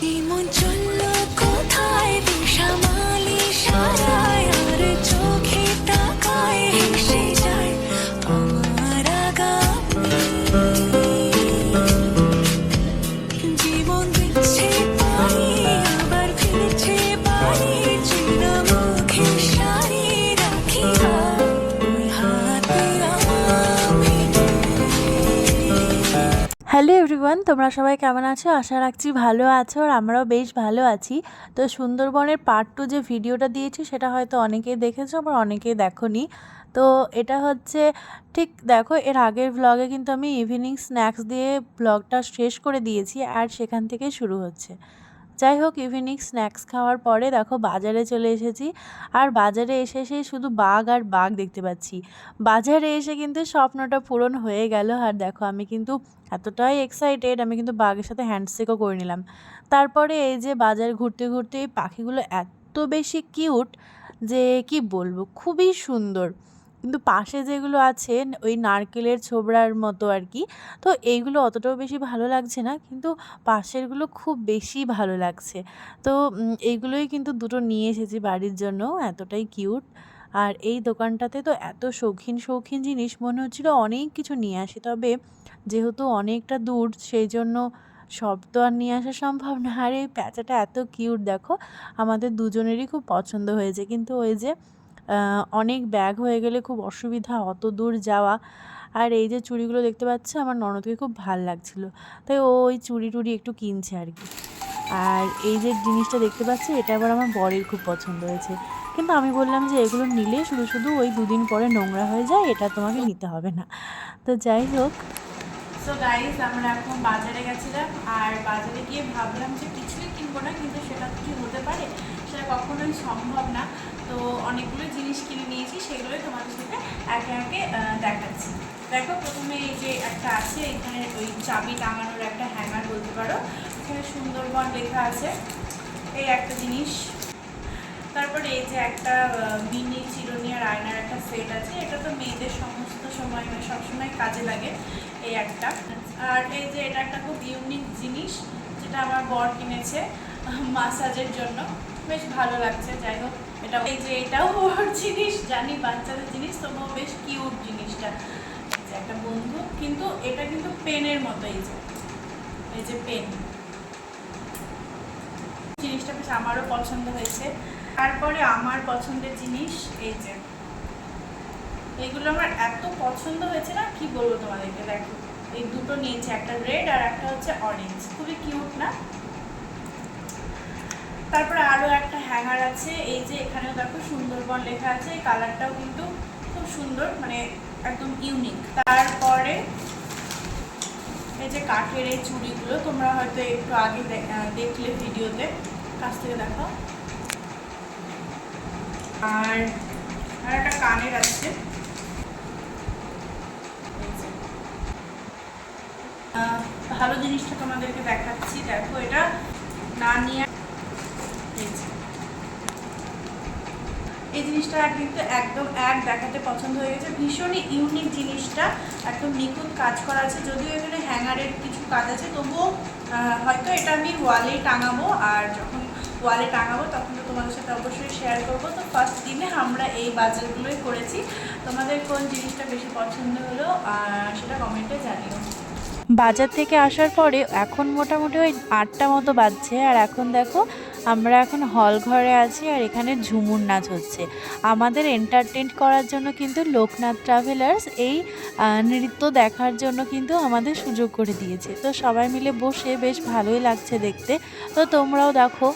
মন চলল কোথায় বেসামালি সারায় আর চোখে তাকায় হেসে যায় আমার আগামী জীবন দিচ্ছে পারি আবার ফিরছে পারি চেনা মুখে সারি রাখি ওই হাতে আমি। হ্যালো এভরিওয়ান, তোমরা সবাই কেমন আছো? আশা রাখছি ভালো আছো, আর আমরাও বেশ ভালো আছি। তো সুন্দরবনের পার্ট 2 যে ভিডিওটা দিয়েছি সেটা হয়তো অনেকেই দেখেছো, আবার অনেকেই দেখোনি। তো এটা হচ্ছে ঠিক দেখো, এর আগের ব্লগে কিন্তু আমি ইভিনিং স্ন্যাক্স দিয়ে ব্লগটা শেষ করে দিয়েছি, আর সেখান থেকেই শুরু হচ্ছে। যাই হোক, ইভিনিং স্ন্যাক্স খাওয়ার পরে দেখো বাজারে চলে এসেছি, আর বাজারে এসে শুধু বাঘ আর বাঘ দেখতে পাচ্ছি। বাজারে এসে কিন্তু স্বপ্নটা পূরণ হয়ে গেল, আর দেখো আমি কিন্তু এতটাই এক্সাইটেড, আমি কিন্তু বাঘের সাথে হ্যান্ডশেকও করে নিলাম। তারপরে এই যে বাজার ঘুরতে ঘুরতে এই পাখিগুলো এত বেশি কিউট যে কি বলবো, খুবই সুন্দর। কিন্তু পাশে যেগুলো আছে ওই নারকেলের ছোবড়ার মতো আর কি, তো এইগুলো অতটাও বেশি ভালো লাগছে না, কিন্তু পাশেরগুলো খুব বেশি ভালো লাগছে। তো এইগুলোই কিন্তু দুটো নিয়ে এসেছি বাড়ির জন্য, এতটাই কিউট। আর এই দোকানটাতে তো এত শৌখিন শৌখিন জিনিস, মনে হচ্ছিল অনেক কিছু নিয়ে আসি, তবে যেহেতু অনেকটা দূর সেই জন্য সব তো আর নিয়ে আসা সম্ভব না। আর এই প্যাঁচাটা এত কিউট দেখো, আমাদের দুজনেরই খুব পছন্দ হয়েছে, কিন্তু ওই যে অনেক ব্যাগ হয়ে গেলে খুব অসুবিধা অত দূর যাওয়া। আর এই যে চুড়িগুলো দেখতে পাচ্ছি, আমার ননদকে খুব ভাল লাগছিল, তাই ও ওই চুড়ি টুড়ি একটু কিনছে আর কি। আর এই যে জিনিসটা দেখতে পাচ্ছি, এটা আবার আমার বরের খুব পছন্দ হয়েছে, কিন্তু আমি বললাম যে এগুলো নিলে শুধু শুধু ওই দুদিন পরে নোংরা হয়ে যায়, এটা তোমাকে নিতে হবে না। তো যাই হোক, সো গাইস, আমরা এখন বাজারে গেছিলাম, আর বাজারে গিয়ে ভাবলাম যে কিছুই কিনবো না, কিন্তু সেটা কি হতে পারে, সেটা কখনোই সম্ভব না। তো অনেকগুলো জিনিস কিনে নিয়েছি, সেগুলোই তোমাদের সাথে একে একে দেখাচ্ছি। দেখো, প্রথমে এই যে একটা আছে, এখানে ওই চাবি টাঙানোর একটা হ্যাঙ্গার বলতে পারো, এখানে সুন্দরবন লেখা আছে, এই একটা জিনিস। তারপরে এই যে একটা মিনি চিরুনি আর আয়নার একটা সেট আছে, এটা তো মেয়েদের সমস্ত সময় মানে সবসময় কাজে লাগে, এই একটা। আর এই যে এটা একটা খুব ইউনিক জিনিস, যেটা আমার বর কিনেছে মাসাজের জন্য, বেশ ভালো লাগছে। যাই হোক, এটা এই যে এটাও ওর জিনিস, জানি বাচ্চাদের জিনিস, তবুও বেশ কিউট জিনিসটা। এই যে একটা বন্দুক, কিন্তু এটা কিন্তু পেনের মতো, এই যে পেন জিনিসটা বেশ আমারও পছন্দ হয়েছে। তারপরে আমার পছন্দের জিনিস এই যে এইগুলো আমার এত পছন্দ হয়েছে না, কি বলবো তোমাদেরকে। দেখো, এই দুটো নিয়েছে, একটা রেড আর একটা হচ্ছে অরেঞ্জ, খুবই কিউট না? তারপরে আরও একটা হ্যাঙ্গার আছে, এই যে এখানেও দেখো সুন্দরবন লেখা আছে, এই কালারটাও কিন্তু খুব সুন্দর, মানে একদম ইউনিক। তারপরে এই যে কাঠের এই চুড়িগুলো, তোমরা হয়তো একটু আগে দেখলে ভিডিওতে, কাছ থেকে দেখো। আর একটা কানের আছে, ভালো জিনিসটা তোমাদেরকে দেখাচ্ছি। দেখো, এটা না নিয়ে এই জিনিসটা কিন্তু একদম দেখাতে পছন্দ হয়ে গেছে, ভীষণই ইউনিক জিনিসটা, একদম নিখুঁত কাজ করা আছে। যদিও এখানে হ্যাঙ্গারের কিছু কাজ আছে, তবুও হয়তো এটা আমি ওয়ালেই টাঙাবো, আর যখন ওয়ালে টাঙাবো তখন তো তোমাদের সাথে অবশ্যই শেয়ার করবো। তো ফার্স্ট দিনে আমরা এই বাজারগুলোই করেছি। তোমাদের কোন জিনিসটা বেশি পছন্দ হলো সেটা কমেন্টে জানিও। বাজার থেকে আসার পরে এখন মোটামুটি ওই 8টা মতো বাজছে, আর এখন দেখো আমরা এখন হল ঘরে আছি, আর এখানে ঝুমুর নাচ হচ্ছে। আমাদের এন্টারটেন করার জন্য কিন্তু লোকনাথ ট্রাভেলার্স এই নৃত্য দেখার জন্য কিন্তু আমাদের সুযোগ করে দিয়েছে। তো সবাই মিলে বসে বেশ ভালোই লাগছে দেখতে, তো তোমরাও দেখো।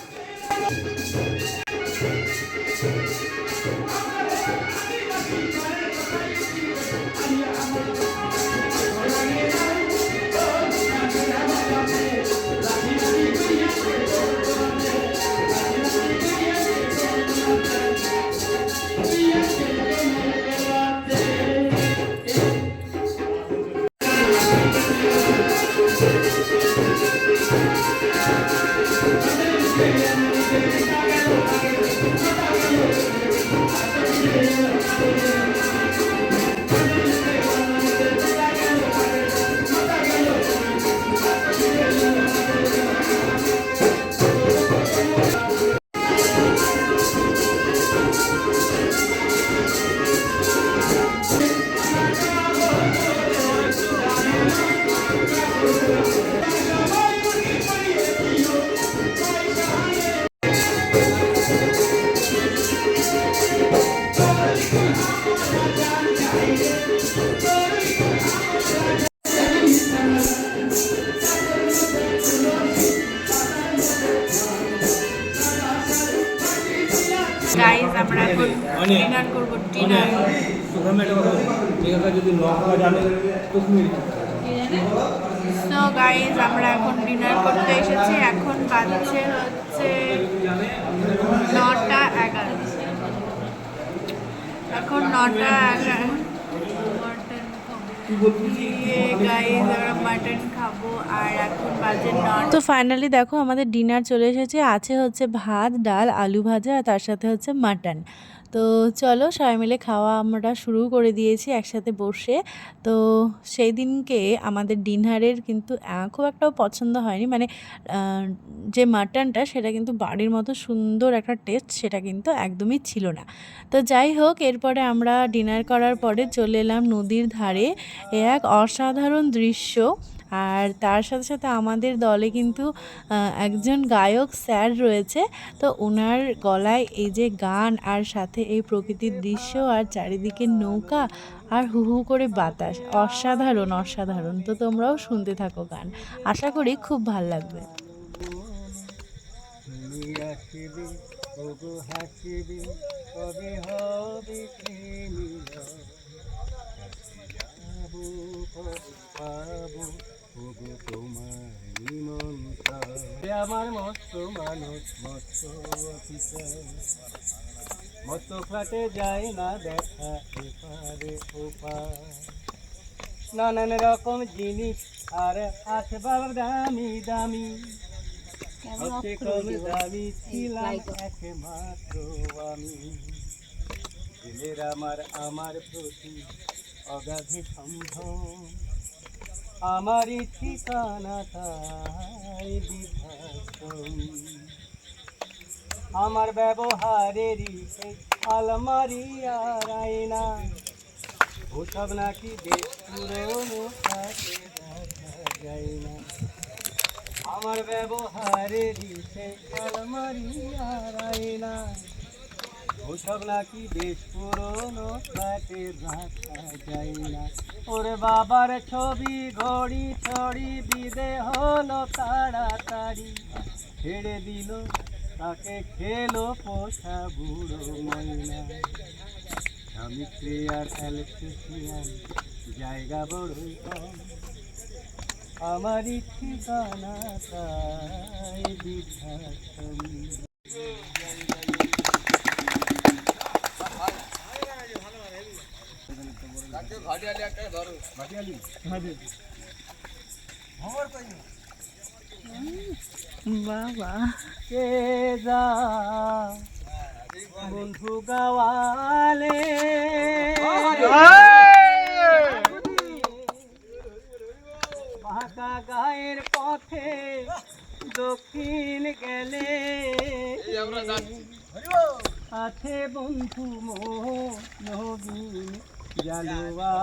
গাইস আমরা এখন ডিনার করব ডিনার তো গাইস আমরা এখন ডিনার করতে এসেছি এখন বাজছে হচ্ছে 9:11 এখন 9:11 মাটন খাবো আর এখন বাজে 9। তো ফাইনালি দেখো আমাদের ডিনার চলে এসেছে আছে হচ্ছে ভাত ডাল আলু ভাজা আর তার সাথে হচ্ছে মাটন। তো চলো সবাই মিলে খাওয়া আমরা শুরু করে দিয়েছি একসাথে বসে। তো সেই দিনকে আমাদের ডিনারের কিন্তু খুব একটাও পছন্দ হয়নি, মানে যে মাটনটা সেটা কিন্তু বাড়ির মতো সুন্দর একটা টেস্ট সেটা কিন্তু একদমই ছিল না। তো যাই হোক এরপরে আমরা ডিনার করার পরে চলে এলাম নদীর ধারে। এক অসাধারণ দৃশ্য। আর তার সাথে সাথে আমাদের দলে কিন্তু একজন গায়ক স্যার রয়েছে। তো ওনার গলায় এই যে গান আর সাথে এই প্রকৃতির দৃশ্য আর চারিদিকে নৌকা আর হু হু করে বাতাস, অসাধারণ অসাধারণ। তো তোমরাও শুনতে থাকো গান, আশা করি খুব ভালো লাগবে। আমার মস্ত মানুষ মস্ত অফিসার মস্ত ফ্ল্যাটে যায় না দেখা এপারে ওপার নানান রকম জিনিস আর আসবাব দামি দামি হচ্ছে কম দামি ছিলাম একমাত্র আমি দিলের আমার প্রতি অগাধে সম্ভব আমারই ঠিকানা তাই বিধাতম আমার ব্যবহারেরই সেই আলমারি আর আয়না ওসব নাকি বেশ পুরনো থাকে দেখা যায় না আমার ব্যবহারেরই সেই আলমারি আর আয়না ওসব নাকি বেশ পুরনো ফ্ল্যাটে রাখা যায় না ওরে বাবার ছবি ঘড়ি ছড়ি বিদে হলো তাড়াতাড়ি ছেড়ে দিল তাকে খেলো পোষা বুড়ো ময়না স্বামী স্ত্রী আর ইলেকট্রিশিয়ান জায়গা বড়ই কম আমারই ঠিকানা তাই বিধাতম বাবা কে যা বন্ধু গাওয়ালে বাঁকা গায়ের পথে দক্ষিণ গেলে আছে বন্ধু নবীন জালুয়া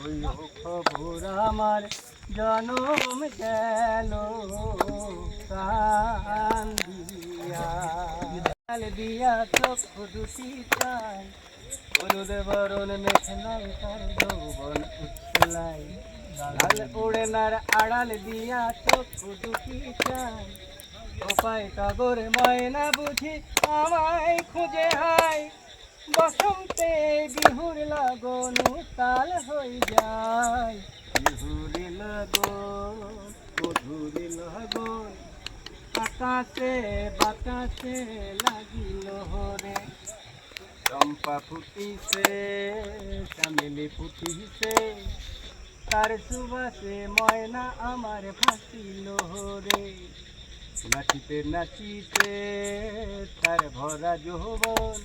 ওই খবর আমার জনম গেল প্রাণ দিয়া চক্ষু দুটি চাই হলুদ বরণ মেঘনাই তার যৌবন উচ্ছলাই লাল ওড়েনার আড়াল দিয়া চক্ষু দুটি চাই ওপায় টগর ময়না বুঝি আমায় খুঁজে হাই বসন্তে বিহুর লগন তাল হয়ে যায় বিহুর লগন মধুর লগন আকাশে বাতাসে লাগিল হরে চম্পা ফুটিছে চামেলি ফুটিছে তার সুবাসে ময়না আমার ভাসিল হরে নাচিতে নাচিতে তার ভরা যৌবন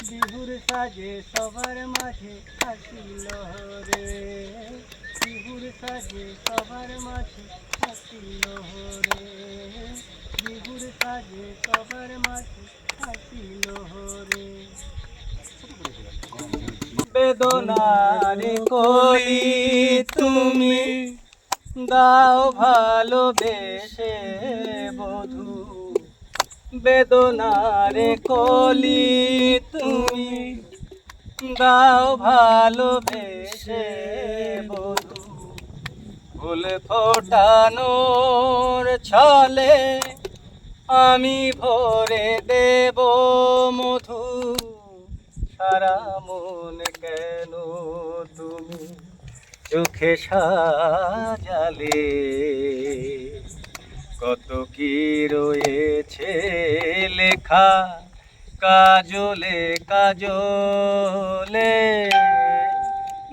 বিহুর সাজে সবার মাঝে হাসিল রে বিহুর সাজে সবার মাঝে হাসিল রে বিহুর সাজে সবার মাঝে হাসিল রে বেদনারে কলি তুমি দাও ভালোবেসে বধূ বেদনারে কলি তুমি দাও ভালোবেসে বধূ ফুল ফোটানোর ছলে আমি ভরে দেব মধু সারা মন কেন তুমি চোখে সাজালে কত কি রয়েছে লেখা কাজলে কাজলে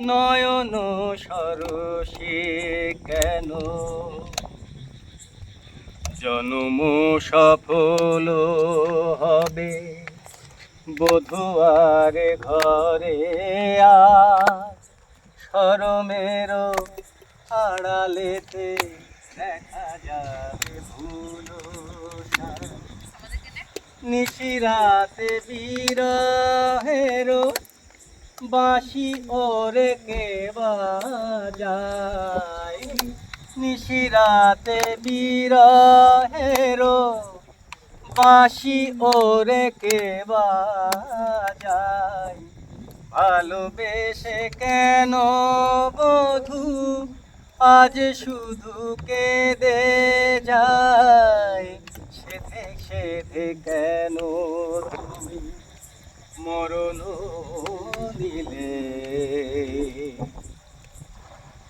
নয়ন সরসে কেন জন্ম সফল হবে বধুয়ার ঘরে আজ শরমের আড়ালেতে দেখা যাবে ভুলো নিশিরাতে বিরহের বাঁশি ওরে কে বাজায় নিশিরাতে বিরহের বাঁশি ওরে কে বাজায় ভালোবেসে কেন বধূ আজ শুধু কেঁদে যায় সেধে সেধে কেন তুমি মরণ দিলে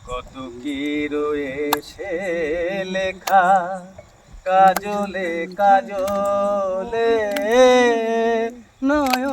কত কি রয়েছে লেখা কাজলে কাজলে নয়